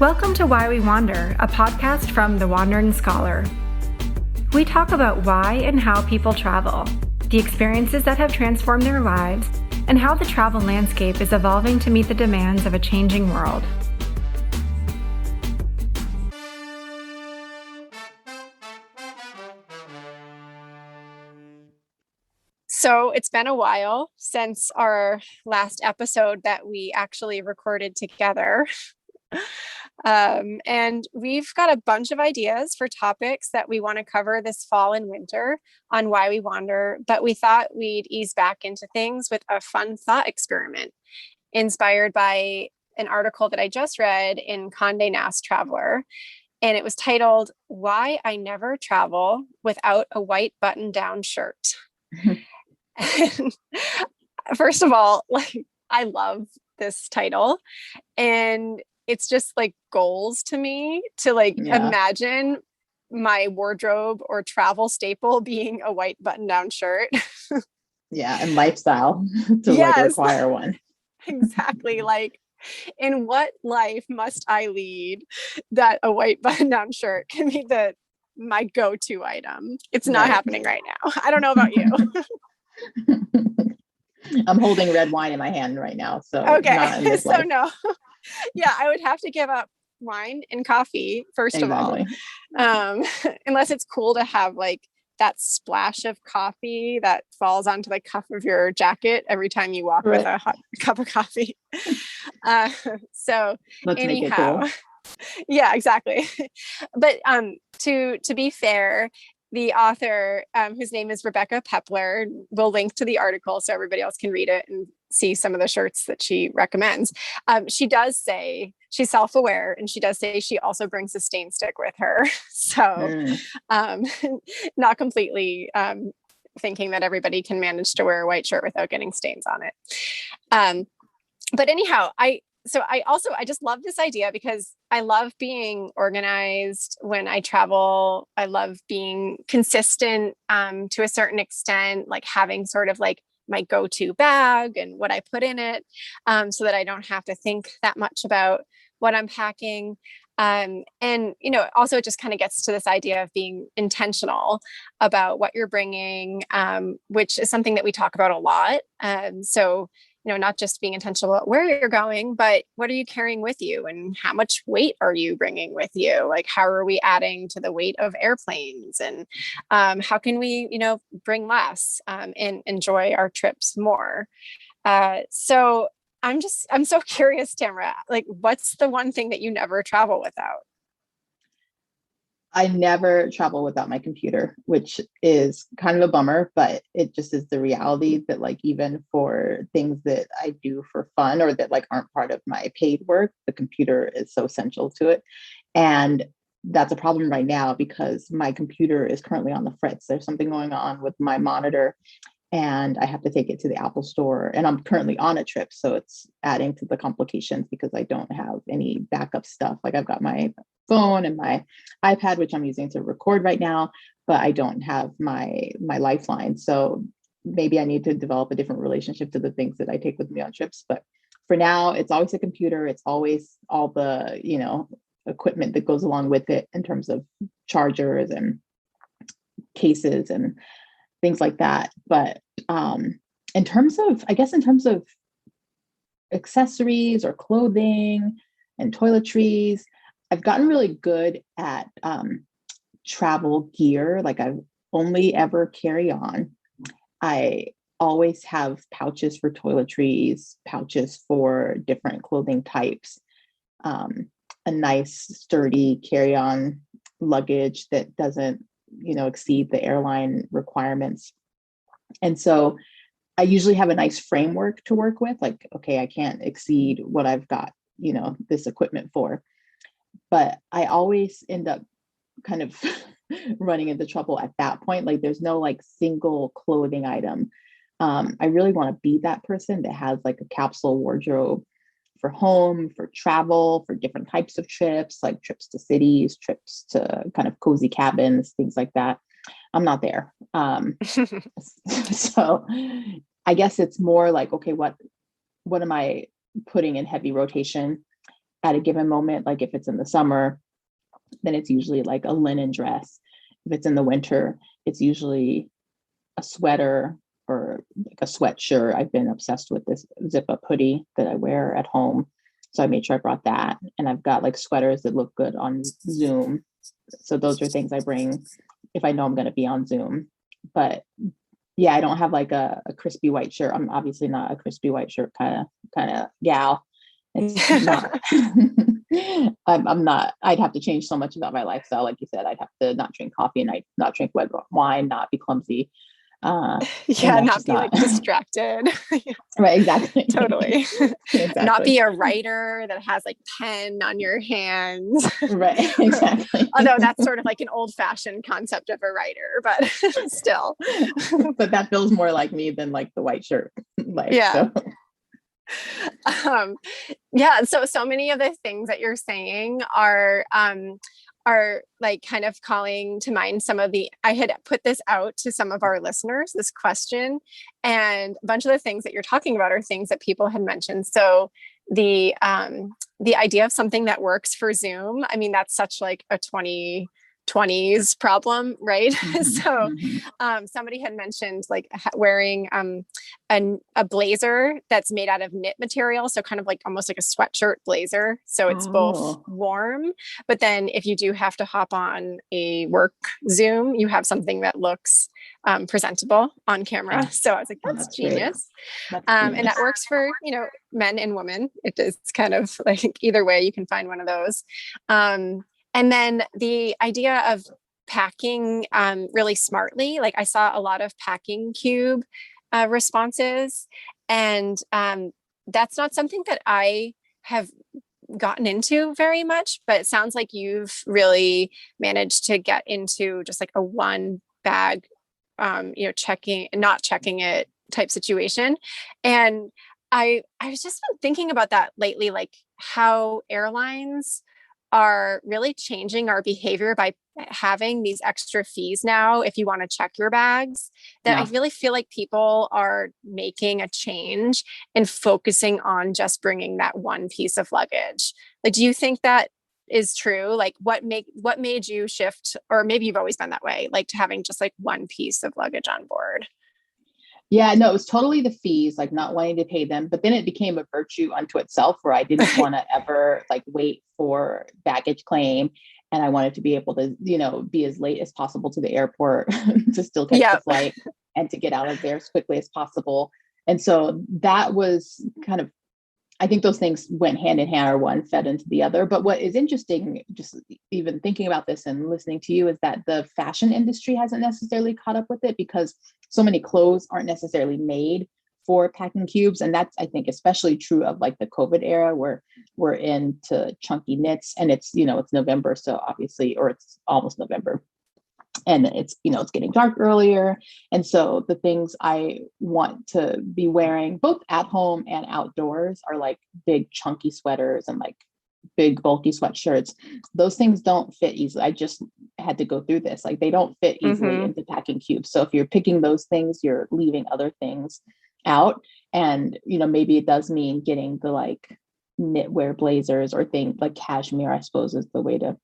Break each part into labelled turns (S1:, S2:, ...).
S1: Welcome to Why We Wander, a podcast from The Wandering Scholar. We talk about why and how people travel, the experiences that have transformed their lives, and how the travel landscape is evolving to meet the demands of a changing world.
S2: So it's been a while since our last episode that we actually recorded together. And we've got a bunch of ideas for topics that we want to cover this fall and winter on Why We Wander, but we thought we'd ease back into things with a fun thought experiment inspired by an article that I just read in Conde Nast Traveler. And it was titled, Why I Never Travel Without a White Button-Down Shirt. And first of all, I love this title, and it's just like goals to me to imagine my wardrobe or travel staple being a white button-down shirt.
S3: Yeah, and lifestyle to require one.
S2: Exactly. In what life must I lead that a white button-down shirt can be my go-to item? It's not happening right now. I don't know about you.
S3: I'm holding red wine in my hand right now, so
S2: okay. So no. Yeah, I would have to give up wine and coffee first of all, unless it's cool to have that splash of coffee that falls onto the cuff of your jacket every time you walk with a hot cup of coffee. So
S3: let's
S2: anyhow,
S3: make it cool.
S2: Yeah, exactly. But to be fair, the author, whose name is Rebecca Pepler, will link to the article so everybody else can read it and see some of the shirts that she recommends. She does say she's self-aware, and she does say she also brings a stain stick with her. So not completely thinking that everybody can manage to wear a white shirt without getting stains on it. But anyhow, I just love this idea because I love being organized when I travel. I love being consistent to a certain extent, having sort of my go-to bag and what I put in it, so that I don't have to think that much about what I'm packing. And, also it just kind of gets to this idea of being intentional about what you're bringing, which is something that we talk about a lot. So not just being intentional about where you're going, but what are you carrying with you and how much weight are you bringing with you? How are we adding to the weight of airplanes, and how can we, bring less and enjoy our trips more? So I'm so curious, Tamara, what's the one thing that you never travel without?
S3: I never travel without my computer, which is kind of a bummer, but it just is the reality that even for things that I do for fun or that aren't part of my paid work, the computer is so essential to it. And that's a problem right now because my computer is currently on the fritz. There's something going on with my monitor and I have to take it to the Apple store, and I'm currently on a trip. So it's adding to the complications because I don't have any backup stuff. I've got my phone and my iPad, which I'm using to record right now, but I don't have my lifeline. So maybe I need to develop a different relationship to the things that I take with me on trips. But for now, it's always a computer. It's always all the, equipment that goes along with it in terms of chargers and cases and things like that. But in terms of accessories or clothing and toiletries, I've gotten really good at travel gear. I've only ever carry on. I always have pouches for toiletries, pouches for different clothing types, a nice sturdy carry-on luggage that doesn't, exceed the airline requirements. And so I usually have a nice framework to work with. Okay, I can't exceed what I've got, this equipment for. But I always end up kind of running into trouble at that point. There's no single clothing item. I really want to be that person that has a capsule wardrobe for home, for travel, for different types of trips, trips to cities, trips to kind of cozy cabins, things like that. I'm not there. So I guess it's more okay, what am I putting in heavy rotation? at a given moment. Like if it's in the summer, then it's usually like a linen dress. If it's in the winter, it's usually a sweater or like a sweatshirt. I've been obsessed with this zip up hoodie that I wear at home. So I made sure I brought that. And I've got like sweaters that look good on Zoom. So those are things I bring if I know I'm going to be on Zoom. But yeah, I don't have like a crispy white shirt. I'm obviously not a crispy white shirt kind of gal. It's not. I'm not. I'd have to change so much about my lifestyle. Like you said, I'd have to not drink coffee and I'd not drink red wine, not be clumsy.
S2: Not be like distracted.
S3: Right, exactly.
S2: Totally.
S3: Exactly.
S2: Not be a writer that has like pen on your hands.
S3: Right, exactly.
S2: Although that's sort of like an old-fashioned concept of a writer, but still.
S3: But that feels more like me than like the white shirt life.
S2: Yeah.
S3: So.
S2: So many of the things that you're saying are like kind of calling to mind I had put this out to some of our listeners, this question, and a bunch of the things that you're talking about are things that people had mentioned. So the idea of something that works for Zoom, I mean, that's such like a 2020s problem, right?
S3: Mm-hmm,
S2: So somebody had mentioned like wearing a blazer that's made out of knit material, so kind of like almost like a sweatshirt blazer, so it's both warm, but then if you do have to hop on a work Zoom, you have something that looks presentable on camera. So I was like, that's genius. And that works for men and women. It is kind of like either way you can find one of those. And then the idea of packing really smartly, like I saw a lot of packing cube responses, and that's not something that I have gotten into very much, but it sounds like you've really managed to get into just like a one bag, checking and not checking it type situation. And I was just been thinking about that lately, like how airlines are really changing our behavior by having these extra fees now if you want to check your bags, that I really feel like people are making a change and focusing on just bringing that one piece of luggage. Like, do you think that is true? Like what made you shift, or maybe you've always been that way, like to having just like one piece of luggage on board?
S3: Yeah, no, it was totally the fees, like not wanting to pay them. But then it became a virtue unto itself where I didn't want to ever like wait for baggage claim. And I wanted to be able to, be as late as possible to the airport to still catch the flight and to get out of there as quickly as possible. And so that was kind of, I think those things went hand in hand, or one fed into the other. But what is interesting, just even thinking about this and listening to you, is that the fashion industry hasn't necessarily caught up with it, because so many clothes aren't necessarily made for packing cubes. And that's, I think, especially true of like the COVID era, where we're into chunky knits, and it's, it's November. So obviously, or it's almost November. And it's, it's getting dark earlier. And so the things I want to be wearing both at home and outdoors are like big chunky sweaters and like big bulky sweatshirts. Those things don't fit easily. I just had to go through this. Like they don't fit easily into packing cubes. So if you're picking those things, you're leaving other things out. And, maybe it does mean getting the like knitwear blazers or things like cashmere, I suppose, is the way to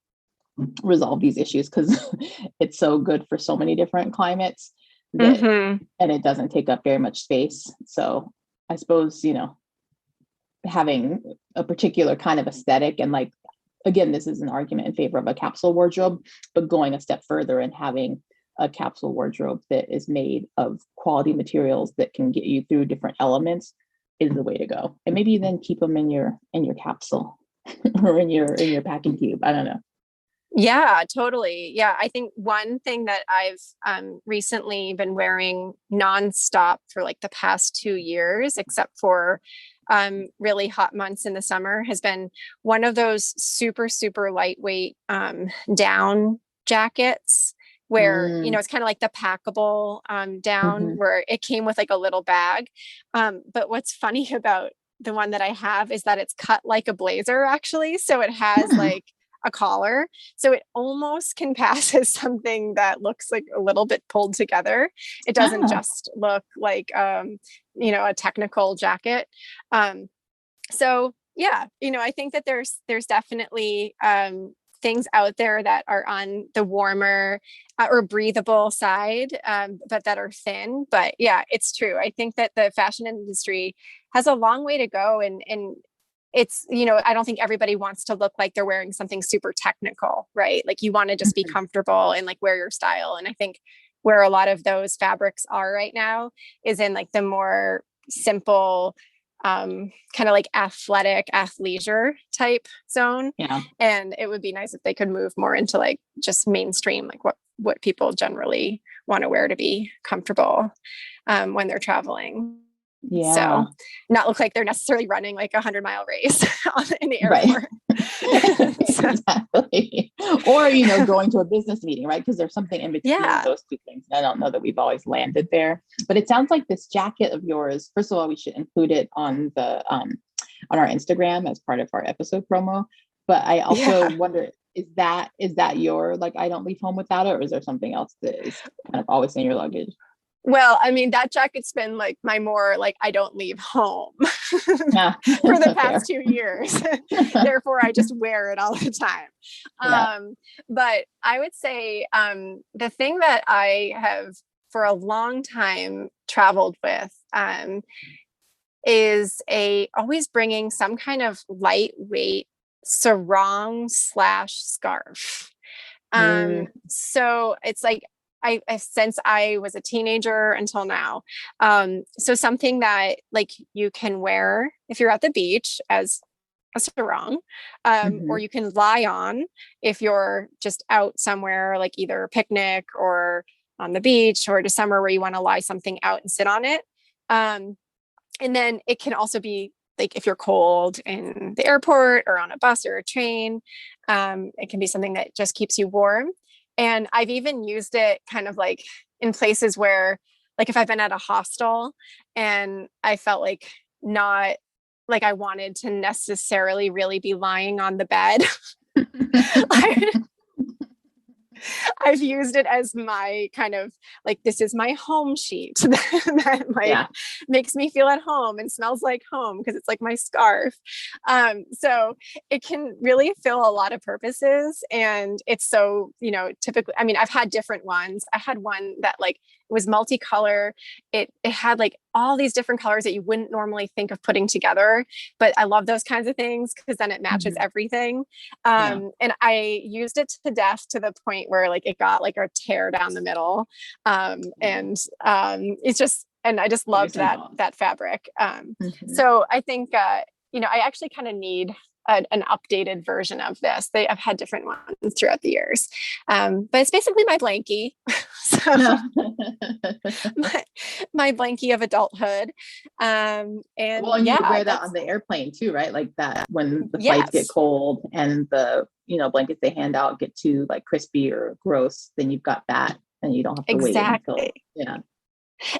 S3: resolve these issues, because it's so good for so many different climates that, and it doesn't take up very much space. So I suppose, having a particular kind of aesthetic, and like, again, this is an argument in favor of a capsule wardrobe, but going a step further and having a capsule wardrobe that is made of quality materials that can get you through different elements is the way to go. And maybe then keep them in your capsule or in your packing cube. I don't know.
S2: Yeah, totally. Yeah. I think one thing that I've recently been wearing nonstop for like the past 2 years, except for really hot months in the summer, has been one of those super, super lightweight down jackets where, it's kind of like the packable down where it came with like a little bag. But what's funny about the one that I have is that it's cut like a blazer, actually. So it has like a collar. So it almost can pass as something that looks like a little bit pulled together. It doesn't just look like, a technical jacket. So Yeah. I think that there's definitely things out there that are on the warmer or breathable side, but that are thin. But yeah, it's true. I think that the fashion industry has a long way to go. And it's, I don't think everybody wants to look like they're wearing something super technical, right? Like you want to just be comfortable and like wear your style. And I think where a lot of those fabrics are right now is in like the more simple, kind of like athletic athleisure type zone.
S3: Yeah.
S2: And it would be nice if they could move more into like just mainstream, like what people generally want to wear to be comfortable when they're traveling.
S3: Yeah.
S2: So not look like they're necessarily running like 100-mile race in the airport.
S3: Right. Exactly. Or, going to a business meeting, right? Because there's something in between those two things. I don't know that we've always landed there, but it sounds like this jacket of yours, first of all, we should include it on the, on our Instagram as part of our episode promo. But I also wonder, is that your, like, I don't leave home without it, or is there something else that is kind of always in your luggage?
S2: Well, I mean, that jacket's been like my more like I don't leave home for the past 2 years. Therefore, I just wear it all the time. But I would say the thing that I have for a long time traveled with is always bringing some kind of lightweight sarong / scarf. So it's like, I since I was a teenager until now. So something that like you can wear if you're at the beach as a sarong, or you can lie on if you're just out somewhere, like either a picnic or on the beach or just somewhere where you want to lie something out and sit on it. And then it can also be like if you're cold in the airport or on a bus or a train, it can be something that just keeps you warm. And I've even used it kind of like in places where, like if I've been at a hostel and I felt like not like I wanted to necessarily really be lying on the bed, I've used it as my kind of like, this is my home sheet that like makes me feel at home and smells like home because it's like my scarf. So it can really fill a lot of purposes. And it's so, typically, I mean, I've had different ones. I had one that like was multicolor. It had like all these different colors that you wouldn't normally think of putting together, but I love those kinds of things because then it matches everything. And I used it to death to the point where like it got like a tear down the middle. It's just, and I just loved that fabric. So I think, I actually kind of need an updated version of this. I've had different ones throughout the years. But it's basically my blankie. So my blankie of adulthood. And
S3: well, you wear that on the airplane too, right? Like that when the flights get cold and the, blankets they hand out get too like crispy or gross, then you've got that and you don't have to wait until,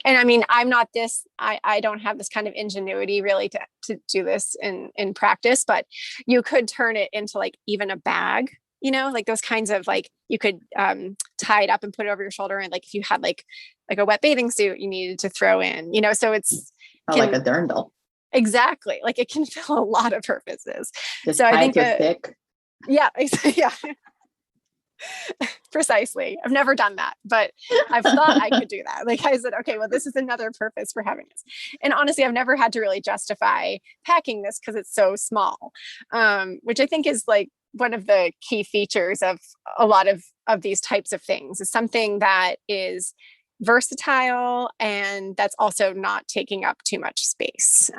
S2: And I mean, I'm not this, I don't have this kind of ingenuity really to do this in practice, but you could turn it into like even a bag, like those kinds of like, you could tie it up and put it over your shoulder. And like, if you had like a wet bathing suit you needed to throw in, so it's
S3: like a dirndl.
S2: Exactly. Like it can fill a lot of purposes.
S3: Just
S2: so
S3: tie
S2: I think
S3: it to a stick.
S2: Yeah. Precisely. I've never done that, but I've thought I could do that. Like I said, okay, well, this is another purpose for having this. And honestly, I've never had to really justify packing this because it's so small, which I think is like one of the key features of a lot of these types of things, is something that is versatile and that's also not taking up too much space.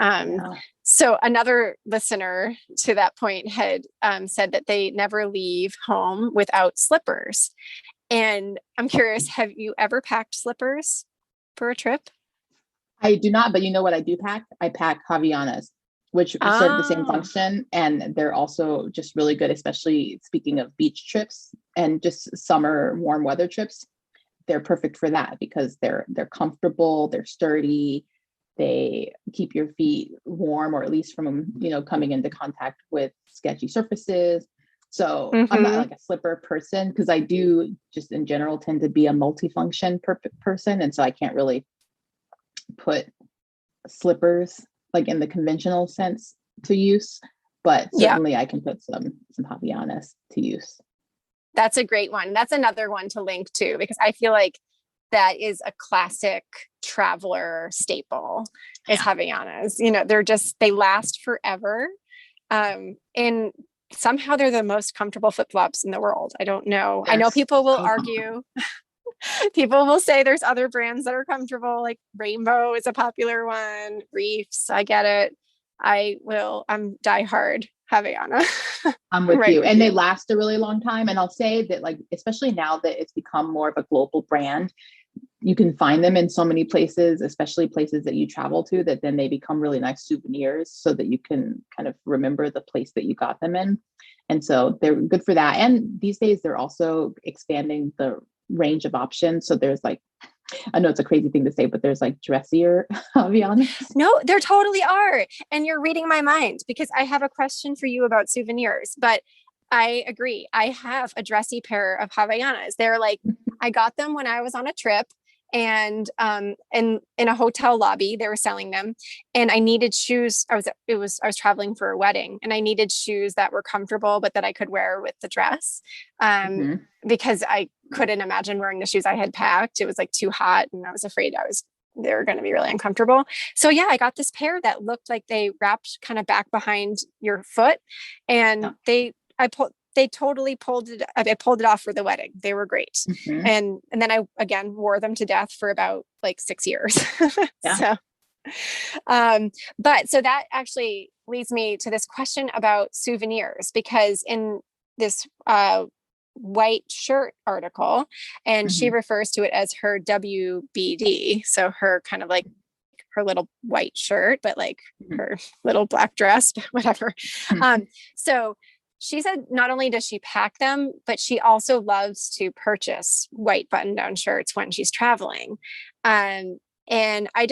S2: So another listener to that point had said that they never leave home without slippers. And I'm curious, have you ever packed slippers for a trip?
S3: I do not, but you know what I do pack? I pack Havaianas, which serve the same function. And they're also just really good, especially speaking of beach trips and just summer warm weather trips. They're perfect for that because they're comfortable, they're sturdy. They keep your feet warm, or at least from, coming into contact with sketchy surfaces. So I'm not like a slipper person because I do just in general tend to be a multifunction person. And so I can't really put slippers like in the conventional sense to use. but
S2: Yeah.
S3: certainly I can put some Havaianas to use.
S2: That's a great one. That's another one to link to, because I feel like that is a classic traveler staple is Havaianas. You know, they last forever. And somehow they're the most comfortable flip-flops in the world. I don't know.
S3: Yes.
S2: I know people will
S3: So
S2: argue. People will say there's other brands that are comfortable, like Rainbow is a popular one, Reefs. I get it. I'm diehard Havaiana.
S3: I'm with
S2: Right
S3: you.
S2: with
S3: And
S2: you.
S3: they last a really long time. And I'll say that, like, especially now that it's become more of a global brand, you can find them in so many places, especially places that you travel to, that then they become really nice souvenirs so that you can kind of remember the place that you got them in. And so they're good for that. And these days they're also expanding the range of options. So there's like, I know it's a crazy thing to say, but there's like dressier Havaianas.
S2: No, there totally are. And you're reading my mind, because I have a question for you about souvenirs, but I agree. I have a dressy pair of Havaianas. They're like, I got them when I was on a trip, and in a hotel lobby, they were selling them, and I needed shoes. I was traveling for a wedding, and I needed shoes that were comfortable, but that I could wear with the dress. Because I couldn't imagine wearing the shoes I had packed. It was like too hot, and I was afraid they were going to be really uncomfortable. So yeah, I got this pair that looked like they wrapped kind of back behind your foot, and they totally pulled it. I pulled it off for the wedding. They were great. And then I again wore them to death for about like 6 years.
S3: Yeah.
S2: So that actually leads me to this question about souvenirs, because in this white shirt article, and she refers to it as her WBD. So her kind of like her little white shirt, but like her little black dress, whatever. So she said not only does she pack them, but she also loves to purchase white button-down shirts when she's traveling. And I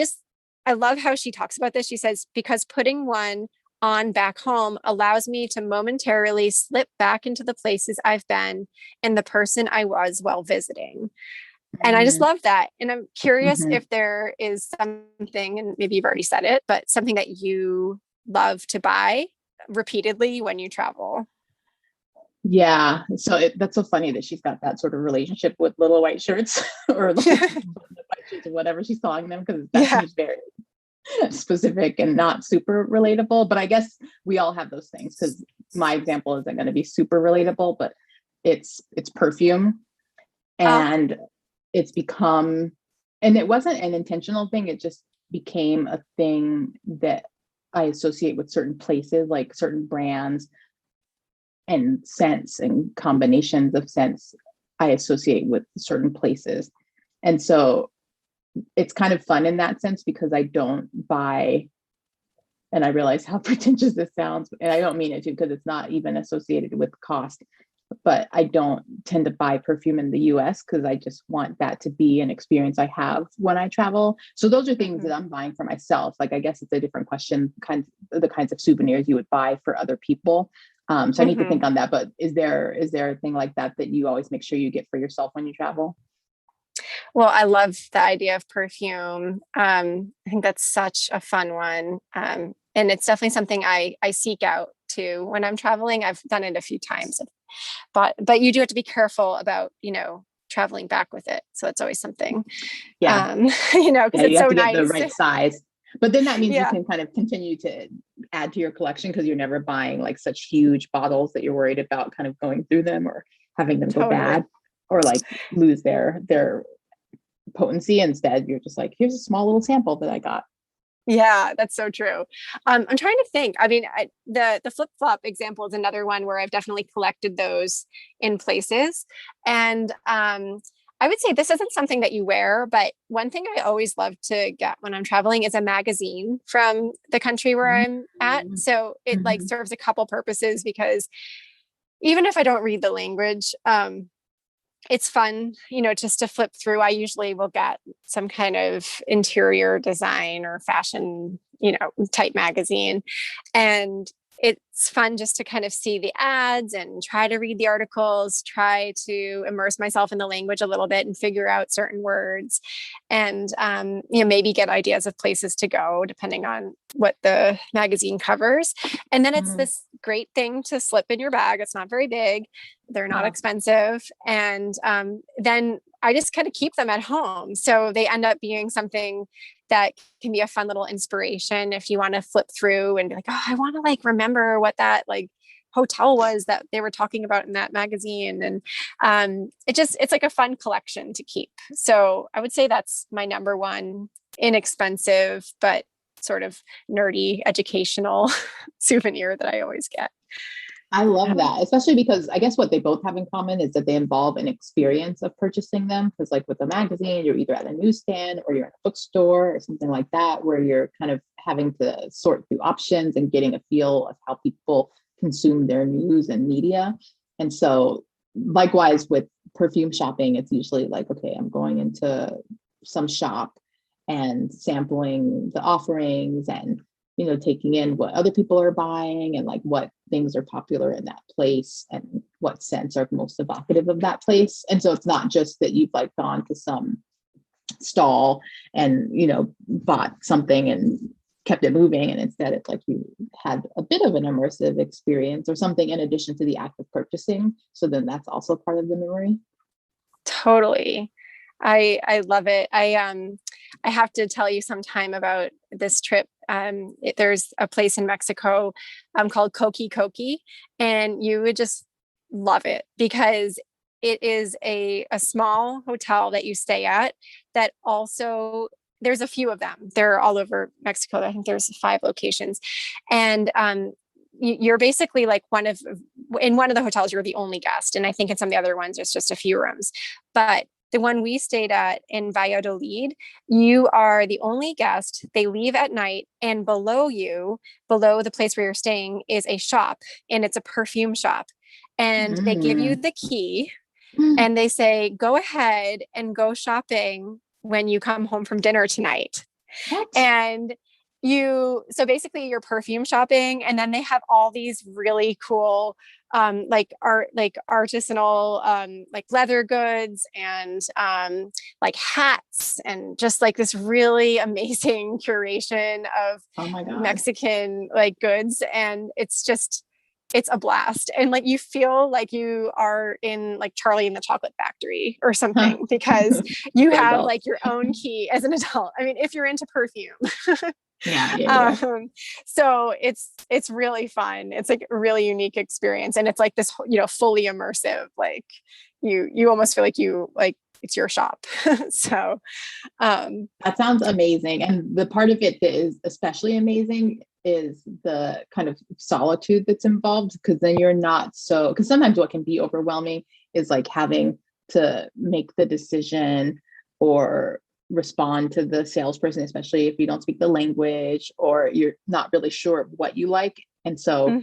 S2: love how she talks about this. She says, because putting one on back home allows me to momentarily slip back into the places I've been and the person I was while visiting. And I just love that. And I'm curious if there is something, and maybe you've already said it, but something that you love to buy repeatedly when you travel.
S3: Yeah. So that's so funny that she's got that sort of relationship with little white shirts or like white shirts or whatever she's calling them, because that seems very specific and not super relatable. But I guess we all have those things, because my example isn't going to be super relatable, but it's perfume. And it's become, and it wasn't an intentional thing. It just became a thing that I associate with certain places, like certain brands and scents and combinations of scents I associate with certain places. And so it's kind of fun in that sense, because I don't buy, and I realize how pretentious this sounds, and I don't mean it to, because it's not even associated with cost, but I don't tend to buy perfume in the US, because I just want that to be an experience I have when I travel. So those are things that I'm buying for myself. Like, I guess it's a different question, the kinds of souvenirs you would buy for other people. So I need to think on that, but is there a thing like that you always make sure you get for yourself when you travel?
S2: Well, I love the idea of perfume. I think that's such a fun one. And it's definitely something I seek out too when I'm traveling. I've done it a few times, but you do have to be careful about, traveling back with it. So it's always something, because it's so nice.
S3: The right size. But then that means you can kind of continue to add to your collection, because you're never buying like such huge bottles that you're worried about kind of going through them or having them go bad or like lose their potency. Instead, you're just like, here's a small little sample that I got.
S2: Yeah, that's so true. I'm trying to think. I mean, the flip-flop example is another one where I've definitely collected those in places. And I would say this isn't something that you wear, but one thing I always love to get when I'm traveling is a magazine from the country where I'm at. So it like serves a couple purposes, because even if I don't read the language, it's fun, just to flip through. I usually will get some kind of interior design or fashion, type magazine. And it's fun just to kind of see the ads and try to read the articles, try to immerse myself in the language a little bit and figure out certain words, and maybe get ideas of places to go depending on what the magazine covers. And then it's this great thing to slip in your bag. It's not very big. They're not expensive. And then I just kind of keep them at home. So they end up being something that can be a fun little inspiration if you want to flip through and be like, oh, I want to like remember what that like hotel was that they were talking about in that magazine. And it's like a fun collection to keep. So I would say that's my number one inexpensive, but sort of nerdy educational souvenir that I always get.
S3: I love that, especially because I guess what they both have in common is that they involve an experience of purchasing them. Because like with a magazine, you're either at a newsstand or you're at a bookstore or something like that, where you're kind of having to sort through options and getting a feel of how people consume their news and media. And so likewise with perfume shopping, it's usually like, okay, I'm going into some shop and sampling the offerings and taking in what other people are buying and like what things are popular in that place and what scents are most evocative of that place. And so it's not just that you've like gone to some stall and, bought something and kept it moving. And instead it's like you had a bit of an immersive experience or something in addition to the act of purchasing. So then that's also part of the memory.
S2: Totally. I love it. I have to tell you sometime about this trip. There's a place in Mexico called Coqui Coqui, and you would just love it because it is a small hotel that you stay at that also, there's a few of them. They're all over Mexico. I think there's 5 locations. And you're basically like in one of the hotels, you're the only guest. And I think in some of the other ones, there's just a few rooms. But the one we stayed at in Valladolid, you are the only guest. They leave at night, and below the place where you're staying is a shop, and it's a perfume shop. And they give you the key and they say, go ahead and go shopping when you come home from dinner tonight.
S3: What?
S2: And so basically you're perfume shopping, and then they have all these really cool artisanal like leather goods and like hats and just like this really amazing curation of Mexican like goods. And it's a blast. And like, you feel like you are in like Charlie and the Chocolate Factory or something because you have like your own key as an adult. I mean, if you're into perfume.
S3: Yeah.
S2: So it's really fun. It's like a really unique experience. And it's like this, fully immersive, like you almost feel like it's your shop. So,
S3: that sounds amazing. And the part of it that is especially amazing is the kind of solitude that's involved, because then you're not because sometimes what can be overwhelming is like having to make the decision or respond to the salesperson, especially if you don't speak the language or you're not really sure of what you like. And so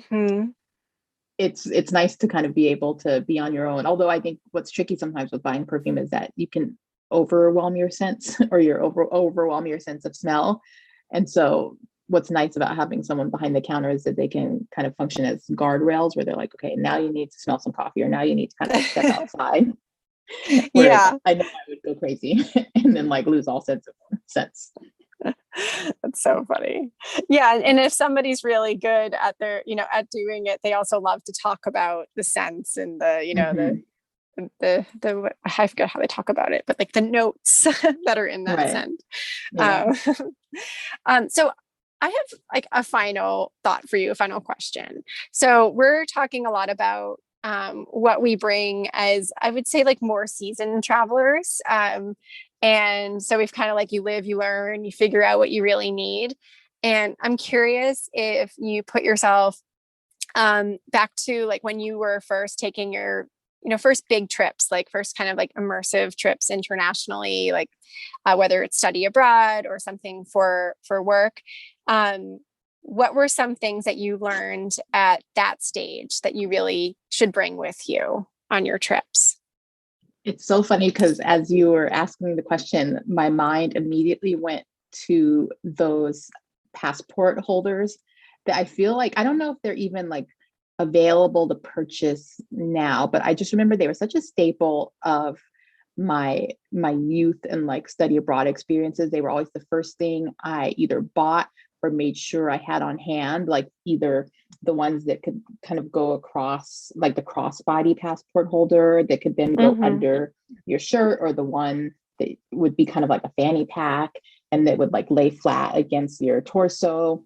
S3: it's nice to kind of be able to be on your own. Although I think what's tricky sometimes with buying perfume is that you can overwhelm your sense or overwhelm your sense of smell. And so what's nice about having someone behind the counter is that they can kind of function as guardrails where they're like, okay, now you need to smell some coffee, or now you need to kind of step outside.
S2: Yeah.
S3: I know I would go crazy and then like lose all sense.
S2: That's so funny. Yeah. And if somebody's really good at at doing it, they also love to talk about the scents and the I forget how they talk about it, but like the notes that are in that scent.
S3: Yeah.
S2: So I have like a final thought for you, a final question. So we're talking a lot about what we bring as, I would say, like more seasoned travelers. And so we've kind of like, you live, you learn, you figure out what you really need. And I'm curious if you put yourself back to like when you were first taking your, first big trips, like first kind of like immersive trips internationally, like whether it's study abroad or something for work. What were some things that you learned at that stage that you really should bring with you on your trips?
S3: It's so funny because as you were asking the question, my mind immediately went to those passport holders that I feel like, I don't know if they're even like available to purchase now, but I just remember they were such a staple of my youth and like study abroad experiences. They were always the first thing I either bought or made sure I had on hand, like either the ones that could kind of go across, like the crossbody passport holder that could then go under your shirt, or the one that would be kind of like a fanny pack and that would like lay flat against your torso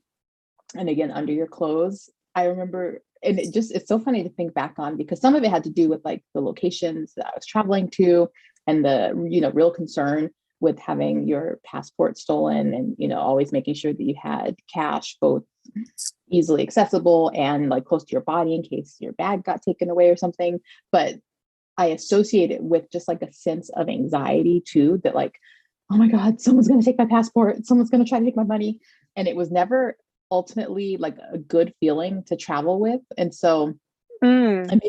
S3: and again under your clothes. I remember, and it's so funny to think back on, because some of it had to do with like the locations that I was traveling to and the, real concern with having your passport stolen, and, always making sure that you had cash both easily accessible and like close to your body in case your bag got taken away or something. But I associate it with just like a sense of anxiety too, that like, oh my God, someone's going to take my passport, someone's going to try to take my money. And it was never ultimately like a good feeling to travel with. And so and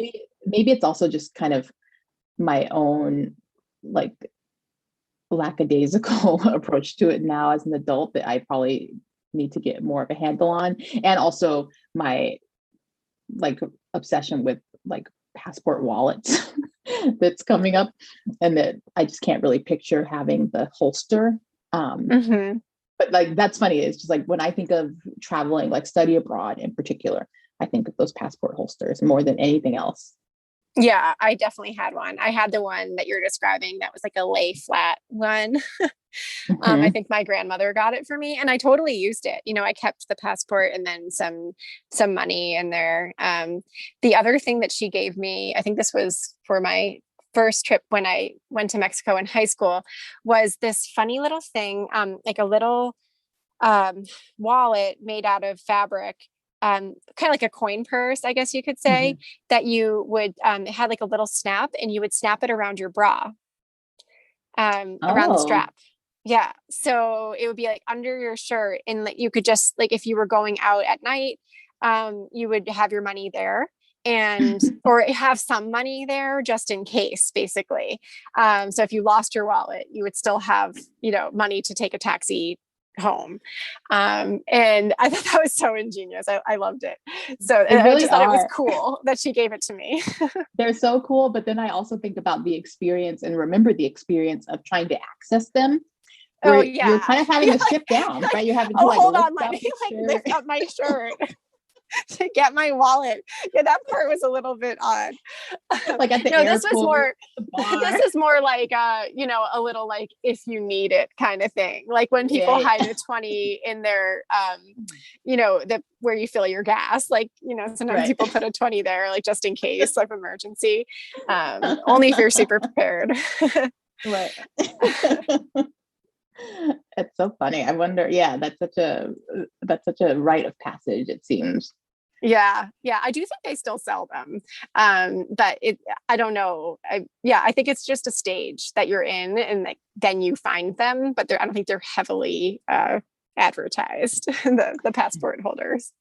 S3: maybe it's also just kind of my own like lackadaisical approach to it now as an adult that I probably need to get more of a handle on. And also my like obsession with like passport wallets that's coming up, and that I just can't really picture having the holster. But like, that's funny. It's just like when I think of traveling, like study abroad in particular, I think of those passport holsters more than anything else.
S2: Yeah, I definitely had one. I had the one that you're describing that was like a lay flat one. I think my grandmother got it for me and I totally used it. I kept the passport and then some money in there. The other thing that she gave me, I think this was for my first trip when I went to Mexico in high school, was this funny little thing, like a little wallet made out of fabric, kind of like a coin purse, I guess you could say, that you would, it had like a little snap and you would snap it around your bra, around the strap. Yeah. So it would be like under your shirt, and like you could just like, if you were going out at night, you would have your money there and, or have some money there just in case, basically. So if you lost your wallet, you would still have, money to take a taxi home. And I thought that was so ingenious. I loved it. So I just thought it was cool that she gave it to me.
S3: They're so cool. But then I also think about the experience and remember the experience of trying to access them. You're kind of having to strip down, right? You're having to
S2: hold on, let me lift up my shirt to get my wallet. Yeah, that part was a little bit odd.
S3: Like at the airport,
S2: this is more like a little like if you need it kind of thing. Like when people hide a 20 in their where you fill your gas. Like, sometimes people put a 20 there like just in case of emergency. Only if you're super prepared.
S3: Right. It's so funny. I wonder, that's such a rite of passage, it seems.
S2: Yeah. I do think they still sell them. But I don't know. I think it's just a stage that you're in and like, then you find them, but I don't think they're heavily advertised, the passport holders.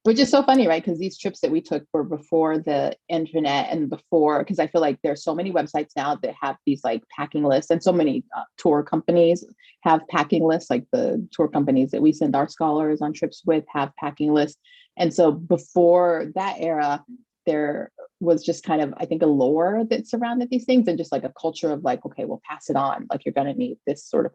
S3: Which is so funny, right? Because these trips that we took were before the internet and before, because I feel like there's so many websites now that have these like packing lists, and so many tour companies have packing lists, like the tour companies that we send our scholars on trips with have packing lists. And so before that era, there was just kind of, I think, a lore that surrounded these things, and just like a culture of like, okay, we'll pass it on. Like you're going to need this sort of,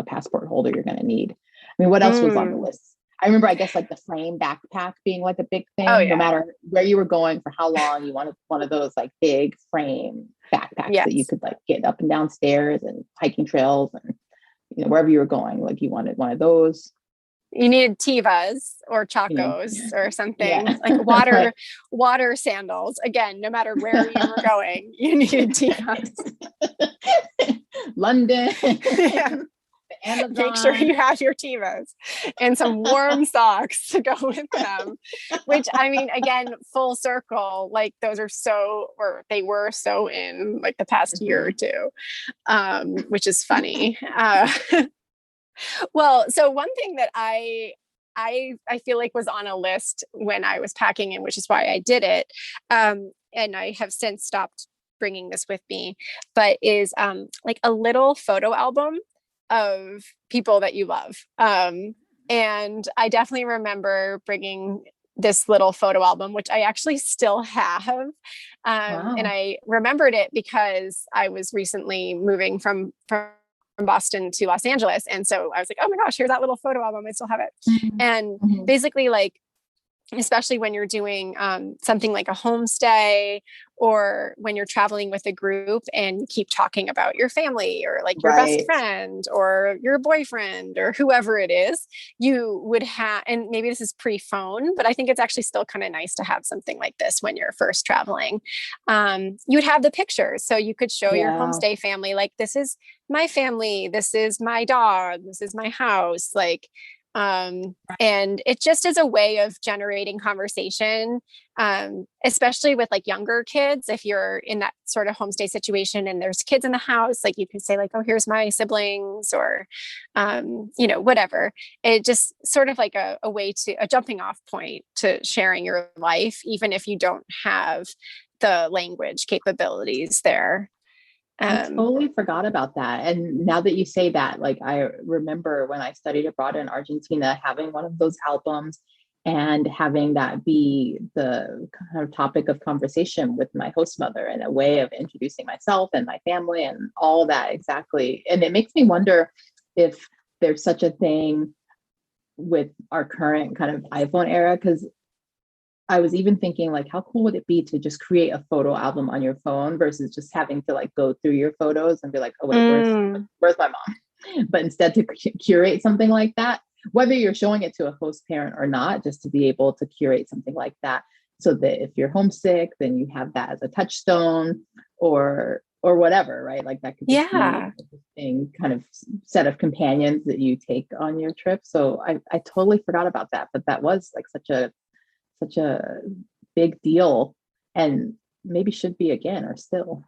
S3: passport holder you're going to need. I mean, what else was on the list? I remember, I guess, like the frame backpack being like a big thing. No matter where you were going for how long, you wanted one of those like big frame backpacks that you could like get up and down stairs and hiking trails and wherever you were going, like you wanted one of those.
S2: You needed Tivas or Chacos or something like water sandals. Again, no matter where you were going, you needed Tivas.
S3: London.
S2: Make sure you have your Tivas and some warm socks to go with them, which I mean, again, full circle, like those are they were so in like the past year or two, which is funny. Well, so one thing that I feel like was on a list when I was packing, and which is why I did it. And I have since stopped bringing this with me, but is like a little photo album of people that you love. And I definitely remember bringing this little photo album, which I actually still have.
S3: Wow.
S2: And I remembered it because I was recently moving from Boston to Los Angeles. And so I was like, oh my gosh, here's that little photo album. I still have it.
S3: Mhm.
S2: And
S3: Mhm.
S2: basically, like, especially when you're doing something like a homestay, or when you're traveling with a group and you keep talking about your family or like your best
S3: Right.
S2: friend or your boyfriend or whoever it is, you would have, and maybe this is pre-phone, but I think it's actually still kind of nice to have something like this when you're first traveling. You would have the pictures, so you could show your
S3: Yeah.
S2: homestay family, like, this is my family, this is my dog, this is my house, like, and it just is a way of generating conversation, especially with like younger kids. If you're in that sort of homestay situation and there's kids in the house, like, you can say like, oh, here's my siblings, or, whatever. It just sort of like a way to, a jumping off point to sharing your life, even if you don't have the language capabilities there.
S3: I totally forgot about that. And now that you say that, like, I remember when I studied abroad in Argentina, having one of those albums and having that be the kind of topic of conversation with my host mother, and a way of introducing myself and my family and all that. Exactly. And it makes me wonder if there's such a thing with our current kind of iPhone era, because I was even thinking, like, how cool would it be to just create a photo album on your phone versus just having to like go through your photos and be like, oh wait, where's my mom? But instead to curate something like that, whether you're showing it to a host parent or not, just to be able to curate something like that, so that if you're homesick, then you have that as a touchstone, or whatever, right? Like, that could just be an interesting kind of set of companions that you take on your trip. So I totally forgot about that, but that was like such a big deal, and maybe should be again, or still.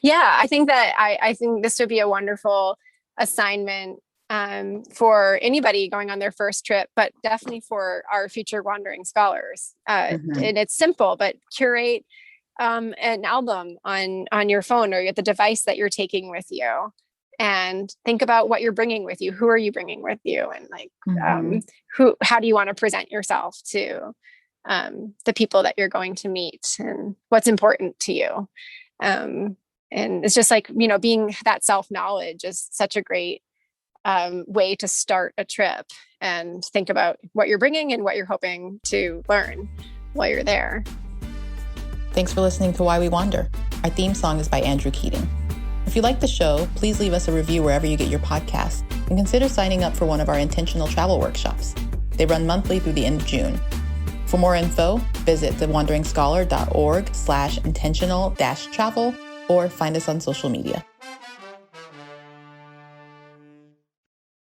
S2: Yeah, I think that I think this would be a wonderful assignment for anybody going on their first trip, but definitely for our future wandering scholars.
S3: Mhm.
S2: And it's simple, but curate an album on your phone or the device that you're taking with you, and think about what you're bringing with you. Who are you bringing with you? And like,
S3: Mhm.
S2: how do you want to present yourself to the people that you're going to meet, and what's important to you? And it's just like, being that self-knowledge is such a great way to start a trip, and think about what you're bringing and what you're hoping to learn while you're there.
S4: Thanks for listening to Why We Wander. Our theme song is by Andrew Keating. If you like the show, please leave us a review wherever you get your podcasts, and consider signing up for one of our intentional travel workshops. They run monthly through the end of June. For more info, visit thewanderingscholar.org/intentional-travel, or find us on social media.